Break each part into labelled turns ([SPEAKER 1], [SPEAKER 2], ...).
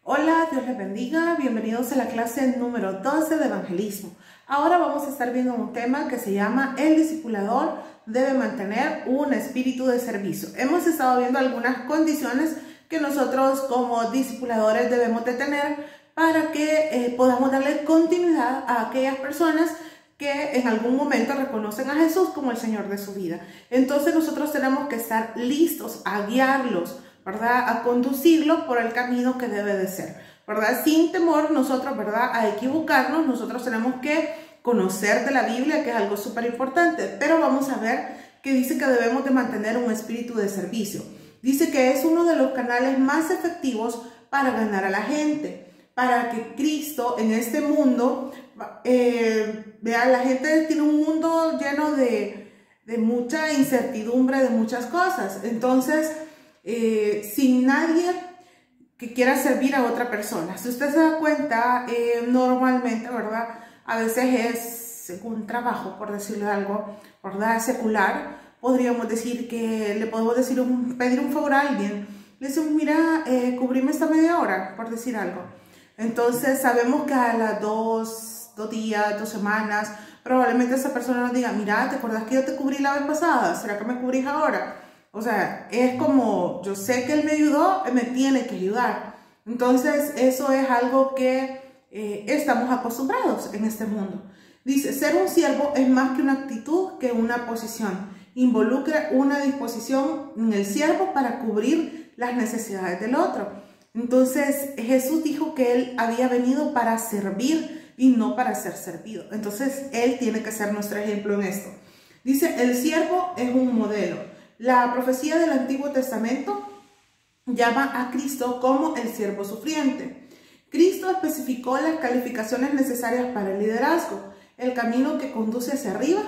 [SPEAKER 1] Hola, Dios les bendiga, bienvenidos a la clase número 12 de evangelismo. Ahora vamos a estar viendo un tema que se llama el discipulador debe mantener un espíritu de servicio. Hemos estado viendo algunas condiciones que nosotros como discipuladores debemos de tener para que podamos darle continuidad a aquellas personas que en algún momento reconocen a Jesús como el Señor de su vida. Entonces nosotros tenemos que estar listos a guiarlos, ¿verdad? A conducirlos por el camino que debe de ser, ¿verdad? Sin temor nosotros, ¿verdad? A equivocarnos. Nosotros tenemos que conocer de la Biblia, que es algo súper importante, pero vamos a ver que dice que debemos de mantener un espíritu de servicio. Dice que es uno de los canales más efectivos para ganar a la gente, para que Cristo en este mundo, vea, la gente tiene un mundo lleno de mucha incertidumbre, de muchas cosas. Entonces, sin nadie que quiera servir a otra persona. Si usted se da cuenta, normalmente, ¿verdad? A veces es un trabajo, por decirlo algo, ¿verdad? Secular. Podríamos decir que le podemos decir pedir un favor a alguien. Le decimos, mira, cubrime esta media hora, por decir algo. Entonces sabemos que a las dos días, 2 semanas, probablemente esa persona nos diga, mira, ¿te acuerdas que yo te cubrí la vez pasada? ¿Será que me cubrís ahora? O sea, es como, yo sé que él me ayudó, me tiene que ayudar. Entonces, eso es algo que estamos acostumbrados en este mundo. Dice, ser un siervo es más que una actitud, que una posición. Involucra una disposición en el siervo para cubrir las necesidades del otro. Entonces, Jesús dijo que él había venido para servir y no para ser servido. Entonces, él tiene que ser nuestro ejemplo en esto. Dice, el siervo es un modelo. La profecía del Antiguo Testamento llama a Cristo como el siervo sufriente. Cristo especificó las calificaciones necesarias para el liderazgo. El camino que conduce hacia arriba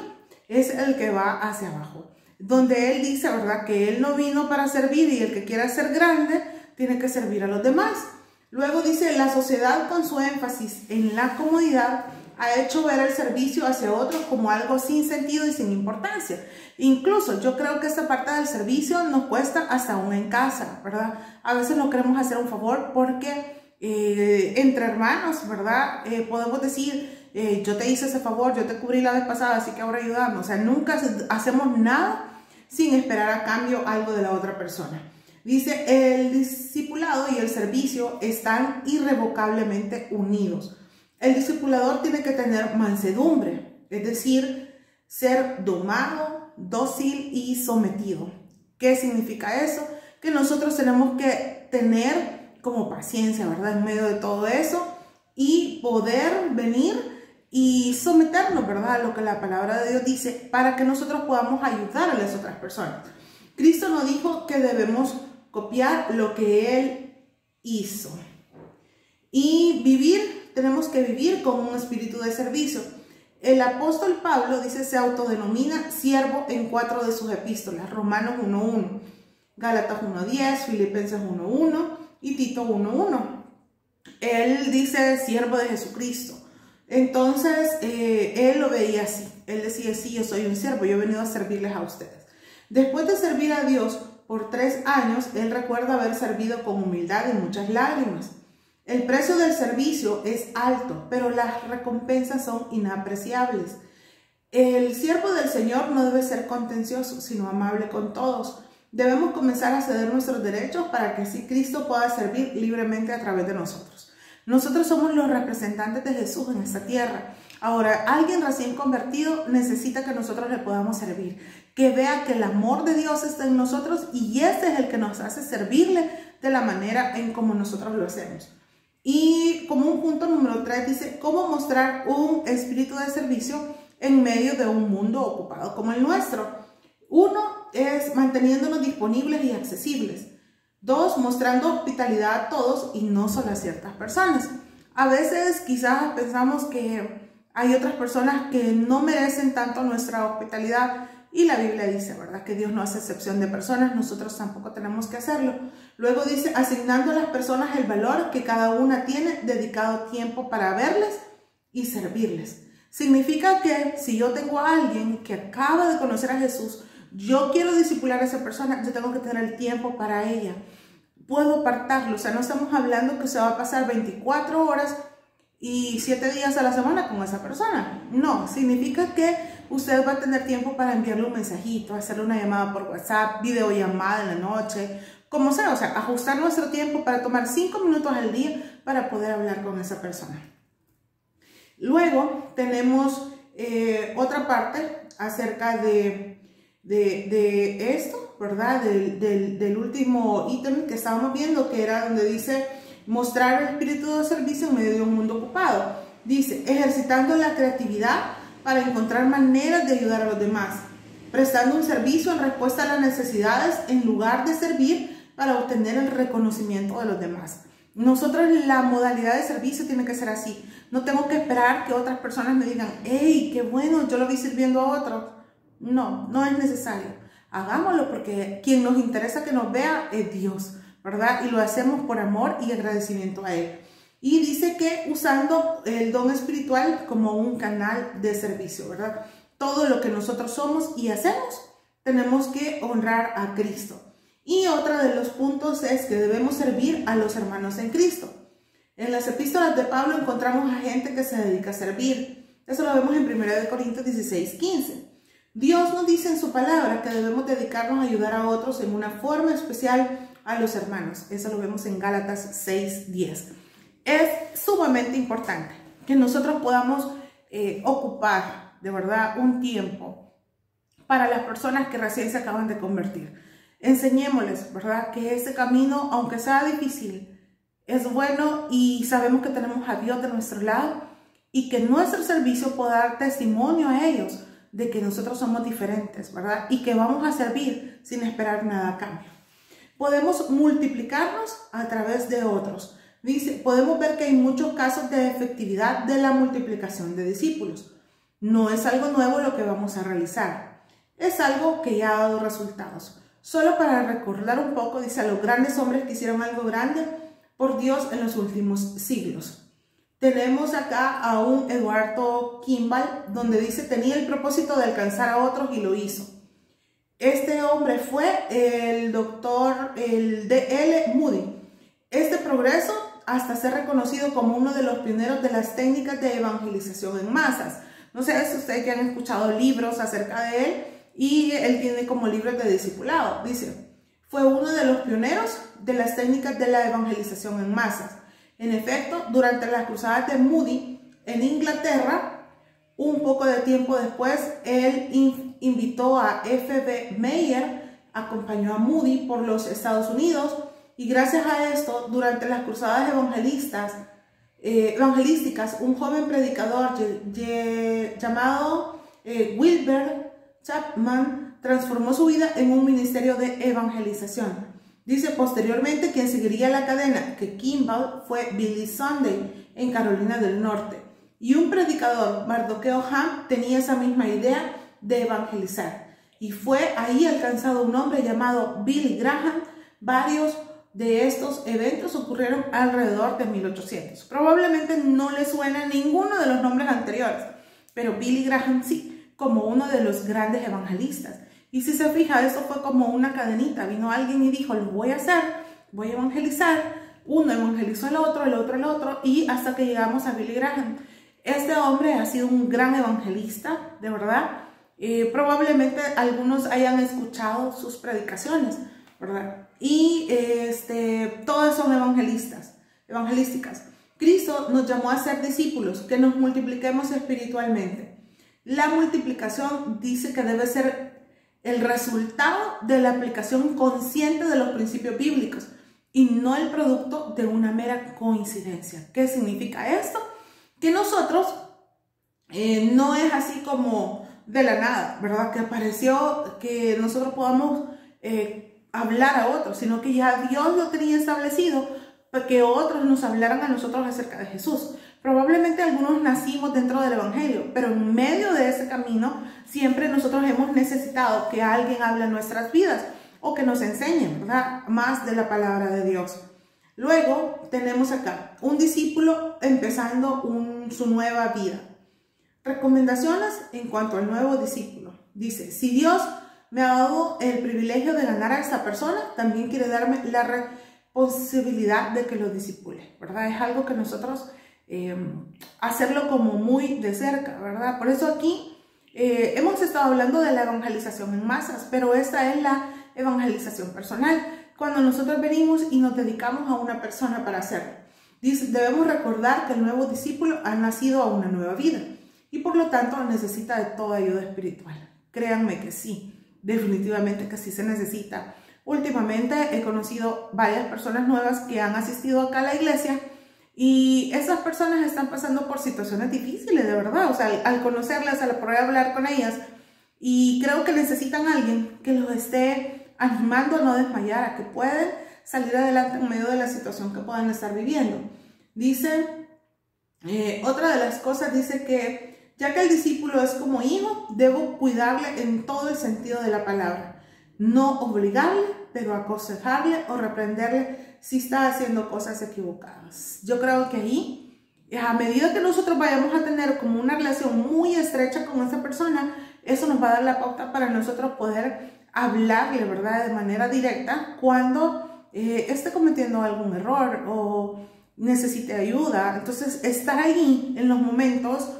[SPEAKER 1] es el que va hacia abajo. Donde él dice, ¿verdad?, que él no vino para servir y el que quiera ser grande tiene que servir a los demás. Luego dice, la sociedad con su énfasis en la comodidad ha hecho ver el servicio hacia otros como algo sin sentido y sin importancia. Incluso yo creo que esta parte del servicio nos cuesta hasta aún en casa, ¿verdad? A veces no queremos hacer un favor porque entre hermanos, ¿verdad? Podemos decir, yo te hice ese favor, yo te cubrí la vez pasada, así que ahora ayudamos. O sea, nunca hacemos nada sin esperar a cambio algo de la otra persona. Dice, el discipulado y el servicio están irrevocablemente unidos. El discipulador tiene que tener mansedumbre, es decir, ser domado, dócil y sometido. ¿Qué significa eso? Que nosotros tenemos que tener como paciencia, ¿verdad? En medio de todo eso y poder venir y someternos, ¿verdad?, a lo que la palabra de Dios dice para que nosotros podamos ayudar a las otras personas. Cristo nos dijo que debemos copiar lo que Él hizo y tenemos que vivir con un espíritu de servicio. El apóstol Pablo dice, se autodenomina siervo en 4 de sus epístolas: Romanos 1:1, Gálatas 1:10, Filipenses 1:1 y Tito 1:1. Él dice siervo de Jesucristo. Entonces, él lo veía así. Él decía, sí, yo soy un siervo, yo he venido a servirles a ustedes. Después de servir a Dios por 3 años, él recuerda haber servido con humildad y muchas lágrimas. El precio del servicio es alto, pero las recompensas son inapreciables. El siervo del Señor no debe ser contencioso, sino amable con todos. Debemos comenzar a ceder nuestros derechos para que así Cristo pueda servir libremente a través de nosotros. Nosotros somos los representantes de Jesús en esta tierra. Ahora, alguien recién convertido necesita que nosotros le podamos servir, que vea que el amor de Dios está en nosotros y este es el que nos hace servirle de la manera en como nosotros lo hacemos. Y como un punto número 3 dice, cómo mostrar un espíritu de servicio en medio de un mundo ocupado como el nuestro. 1 es manteniéndonos disponibles y accesibles. 2, mostrando hospitalidad a todos y no solo a ciertas personas. A veces quizás pensamos que hay otras personas que no merecen tanto nuestra hospitalidad y la Biblia dice, ¿verdad?, que Dios no hace excepción de personas, nosotros tampoco tenemos que hacerlo. Luego dice, asignando a las personas el valor que cada una tiene, dedicado tiempo para verles y servirles. Significa que si yo tengo a alguien que acaba de conocer a Jesús, yo quiero discipular a esa persona, yo tengo que tener el tiempo para ella. puedo apartarlo. O sea, no estamos hablando que se va a pasar 24 horas y 7 días a la semana con esa persona. No, significa que usted va a tener tiempo para enviarle un mensajito, hacerle una llamada por WhatsApp, videollamada en la noche, como sea. O sea, ajustar nuestro tiempo para tomar 5 minutos al día para poder hablar con esa persona. Luego tenemos otra parte acerca de esto, ¿verdad? Del último ítem que estábamos viendo, que era donde dice mostrar el espíritu de servicio en medio de un mundo ocupado. Dice, ejercitando la creatividad para encontrar maneras de ayudar a los demás, prestando un servicio en respuesta a las necesidades en lugar de servir para obtener el reconocimiento de los demás. Nosotros la modalidad de servicio tiene que ser así. No tengo que esperar que otras personas me digan, hey, qué bueno, yo lo vi sirviendo a otros. No, no es necesario. Hagámoslo porque quien nos interesa que nos vea es Dios, ¿verdad? Y lo hacemos por amor y agradecimiento a Él. Y dice que usando el don espiritual como un canal de servicio, ¿verdad? Todo lo que nosotros somos y hacemos, tenemos que honrar a Cristo. Y otro de los puntos es que debemos servir a los hermanos en Cristo. En las epístolas de Pablo encontramos a gente que se dedica a servir. Eso lo vemos en 1 Corintios 16:15. Dios nos dice en su palabra que debemos dedicarnos a ayudar a otros en una forma especial a los hermanos. Eso lo vemos en Gálatas 6:10. Es sumamente importante que nosotros podamos ocupar de verdad un tiempo para las personas que recién se acaban de convertir. Enseñémosles, ¿verdad? Que ese camino, aunque sea difícil, es bueno y sabemos que tenemos a Dios de nuestro lado y que nuestro servicio pueda dar testimonio a ellos de que nosotros somos diferentes, ¿verdad? Y que vamos a servir sin esperar nada a cambio. Podemos multiplicarnos a través de otros. Dice, podemos ver que hay muchos casos de efectividad de la multiplicación de discípulos. No es algo nuevo lo que vamos a realizar. Es algo que ya ha dado resultados. Solo para recordar un poco, dice, a los grandes hombres que hicieron algo grande por Dios en los últimos siglos. Tenemos acá a un Eduardo Kimball, donde dice, tenía el propósito de alcanzar a otros y lo hizo. Este hombre fue el doctor D.L. Moody. Este progreso hasta ser reconocido como uno de los pioneros de las técnicas de evangelización en masas. No sé si ustedes que han escuchado libros acerca de él, y él tiene como libros de discipulado. Dice, fue uno de los pioneros de las técnicas de la evangelización en masas. En efecto, durante las cruzadas de Moody en Inglaterra, un poco de tiempo después, él invitó a F.B. Meyer, acompañó a Moody por los Estados Unidos, y gracias a esto, durante las cruzadas evangelísticas, un joven predicador llamado Wilbur Chapman transformó su vida en un ministerio de evangelización. Dice, posteriormente, quien seguiría la cadena que Kimball fue Billy Sunday en Carolina del Norte. Y un predicador, Mardoqueo Ham, tenía esa misma idea de evangelizar. Y fue ahí alcanzado un hombre llamado Billy Graham. Varios de estos eventos ocurrieron alrededor de 1800. Probablemente no le suena ninguno de los nombres anteriores, pero Billy Graham sí, como uno de los grandes evangelistas. Y si se fija, eso fue como una cadenita. Vino alguien y dijo, lo voy a hacer, voy a evangelizar. Uno evangelizó al otro, el otro, y hasta que llegamos a Billy Graham. Este hombre ha sido un gran evangelista, de verdad. Probablemente algunos hayan escuchado sus predicaciones, ¿verdad? Y todas son evangelísticas. Cristo nos llamó a ser discípulos, que nos multipliquemos espiritualmente. La multiplicación dice que debe ser el resultado de la aplicación consciente de los principios bíblicos y no el producto de una mera coincidencia. ¿Qué significa esto? Que nosotros no es así como de la nada, ¿verdad? Que apareció que nosotros podamos hablar a otros, sino que ya Dios lo tenía establecido para que otros nos hablaran a nosotros acerca de Jesús. Probablemente algunos nacimos dentro del Evangelio, pero en medio de ese camino siempre nosotros hemos necesitado que alguien hable en nuestras vidas o que nos enseñe, ¿verdad? Más de la palabra de Dios. Luego tenemos acá un discípulo empezando su nueva vida. Recomendaciones en cuanto al nuevo discípulo. Dice, si Dios me ha dado el privilegio de ganar a esta persona, también quiere darme la responsabilidad posibilidad de que lo disipule, ¿verdad? Es algo que nosotros hacerlo como muy de cerca, ¿verdad? Por eso aquí hemos estado hablando de la evangelización en masas, pero esta es la evangelización personal, cuando nosotros venimos y nos dedicamos a una persona para hacerlo. Debemos recordar que el nuevo discípulo ha nacido a una nueva vida y por lo tanto necesita de toda ayuda espiritual. Créanme que sí, definitivamente que sí se necesita. Últimamente he conocido varias personas nuevas que han asistido acá a la iglesia y esas personas están pasando por situaciones difíciles, de verdad. O sea, al conocerlas, al poder hablar con ellas, y creo que necesitan a alguien que los esté animando a no desmayar, a que pueden salir adelante en medio de la situación que puedan estar viviendo. Dice, otra de las cosas dice que ya que el discípulo es como hijo, debo cuidarle en todo el sentido de la palabra. No obligarle, pero aconsejarle o reprenderle si está haciendo cosas equivocadas. Yo creo que ahí, a medida que nosotros vayamos a tener como una relación muy estrecha con esa persona, eso nos va a dar la pauta para nosotros poder hablarle, ¿verdad?, de manera directa cuando esté cometiendo algún error o necesite ayuda. Entonces, estar ahí en los momentos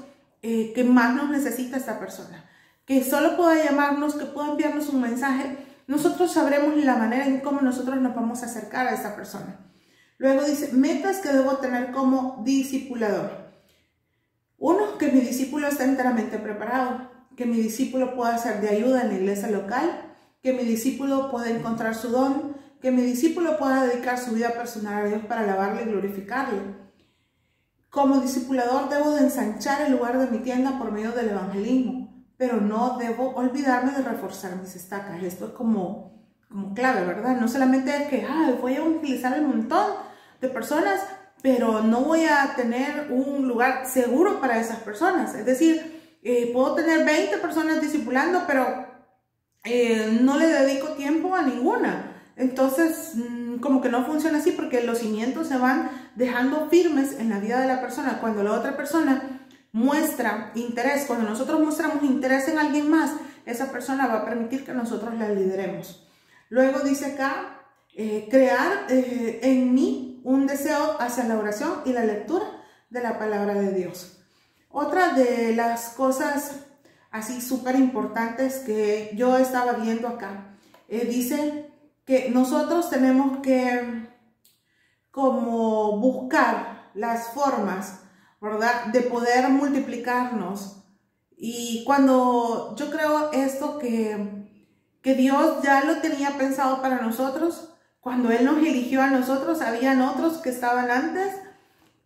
[SPEAKER 1] que más nos necesita esta persona, que solo pueda llamarnos, que pueda enviarnos un mensaje, nosotros sabremos la manera en cómo nosotros nos vamos a acercar a esta persona. Luego dice, metas que debo tener como discipulador. Uno, que mi discípulo esté enteramente preparado, que mi discípulo pueda ser de ayuda en la iglesia local, que mi discípulo pueda encontrar su don, que mi discípulo pueda dedicar su vida personal a Dios para alabarle y glorificarle. Como discipulador debo de ensanchar el lugar de mi tienda por medio del evangelismo, pero no debo olvidarme de reforzar mis estacas. Esto es como clave, ¿verdad? No solamente es que voy a evangelizar un montón de personas, pero no voy a tener un lugar seguro para esas personas. Es decir, puedo tener 20 personas discipulando, pero no le dedico tiempo a ninguna. Entonces, como que no funciona así, porque los cimientos se van dejando firmes en la vida de la persona. Cuando la otra persona muestra interés, cuando nosotros mostramos interés en alguien más, esa persona va a permitir que nosotros la lideremos. Luego dice acá, crear en mí un deseo hacia la oración y la lectura de la palabra de Dios. Otra de las cosas así súper importantes que yo estaba viendo acá, dice que nosotros tenemos que como buscar las formas, ¿verdad?, de poder multiplicarnos. Y cuando yo creo esto que Dios ya lo tenía pensado para nosotros, cuando Él nos eligió a nosotros, habían otros que estaban antes,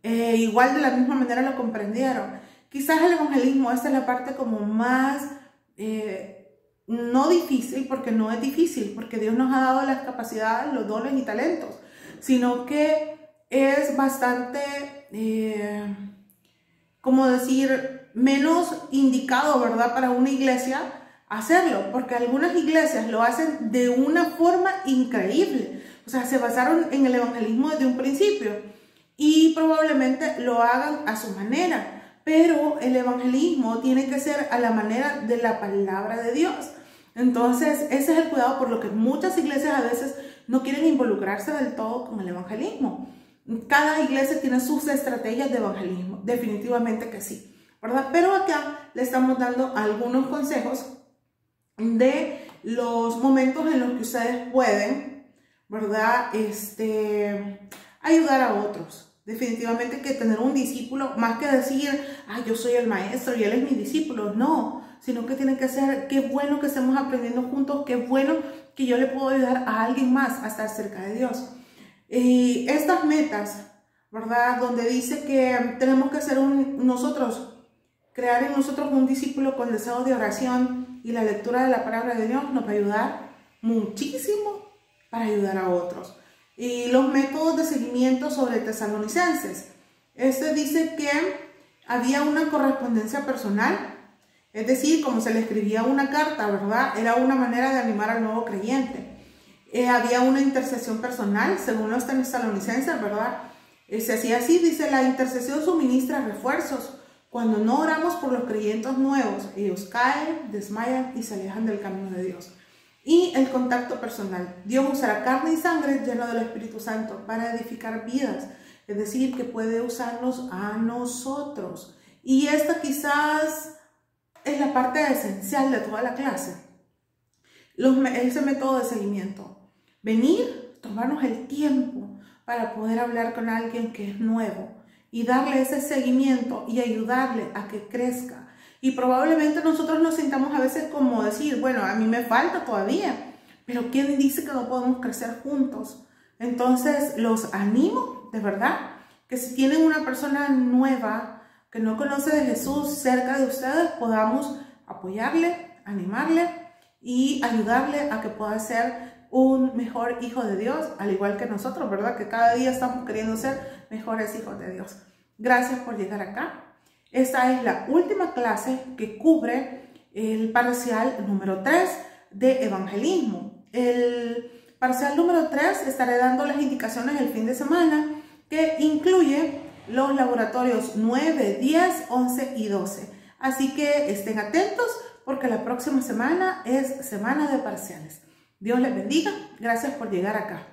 [SPEAKER 1] igual de la misma manera lo comprendieron. Quizás el evangelismo, esta es la parte como más, no difícil, porque no es difícil, porque Dios nos ha dado las capacidades, los dones y talentos, sino que es bastante, como decir, menos indicado, ¿verdad?, para una iglesia hacerlo, porque algunas iglesias lo hacen de una forma increíble. O sea, se basaron en el evangelismo desde un principio y probablemente lo hagan a su manera. Pero el evangelismo tiene que ser a la manera de la palabra de Dios. Entonces, ese es el cuidado por lo que muchas iglesias a veces no quieren involucrarse del todo con el evangelismo. Cada iglesia tiene sus estrategias de evangelismo, definitivamente que sí, ¿verdad? Pero acá le estamos dando algunos consejos de los momentos en los que ustedes pueden, ¿verdad?, ayudar a otros. Definitivamente que tener un discípulo, más que decir, yo soy el maestro y él es mi discípulo, no, sino que tiene que ser, qué bueno que estemos aprendiendo juntos, qué bueno que yo le puedo ayudar a alguien más a estar cerca de Dios. Y estas metas, ¿verdad?, donde dice que tenemos que hacer crear en nosotros un discípulo con deseo de oración y la lectura de la palabra de Dios, nos va a ayudar muchísimo para ayudar a otros. Y los métodos de seguimiento sobre Tesalonicenses. Dice que había una correspondencia personal, es decir, como se le escribía una carta, ¿verdad? Era una manera de animar al nuevo creyente. Había una intercesión personal, según los tesalonicenses, ¿verdad? Se hacía así, dice, la intercesión suministra refuerzos. Cuando no oramos por los creyentes nuevos, ellos caen, desmayan y se alejan del camino de Dios. Y el contacto personal. Dios usará carne y sangre lleno del Espíritu Santo para edificar vidas. Es decir, que puede usarnos a nosotros. Y esta quizás es la parte esencial de toda la clase. Ese método de seguimiento. Venir, tomarnos el tiempo para poder hablar con alguien que es nuevo y darle ese seguimiento y ayudarle a que crezca. Y probablemente nosotros nos sintamos a veces como decir, bueno, a mí me falta todavía, pero ¿quién dice que no podemos crecer juntos? Entonces los animo, de verdad, que si tienen una persona nueva que no conoce de Jesús cerca de ustedes, podamos apoyarle, animarle y ayudarle a que pueda ser un mejor hijo de Dios, al igual que nosotros, ¿verdad? Que cada día estamos queriendo ser mejores hijos de Dios. Gracias por llegar acá. Esta es la última clase que cubre el parcial número 3 de evangelismo. El parcial número 3 estaré dando las indicaciones el fin de semana, que incluye los laboratorios 9, 10, 11 y 12. Así que estén atentos porque la próxima semana es semana de parciales. Dios les bendiga. Gracias por llegar acá.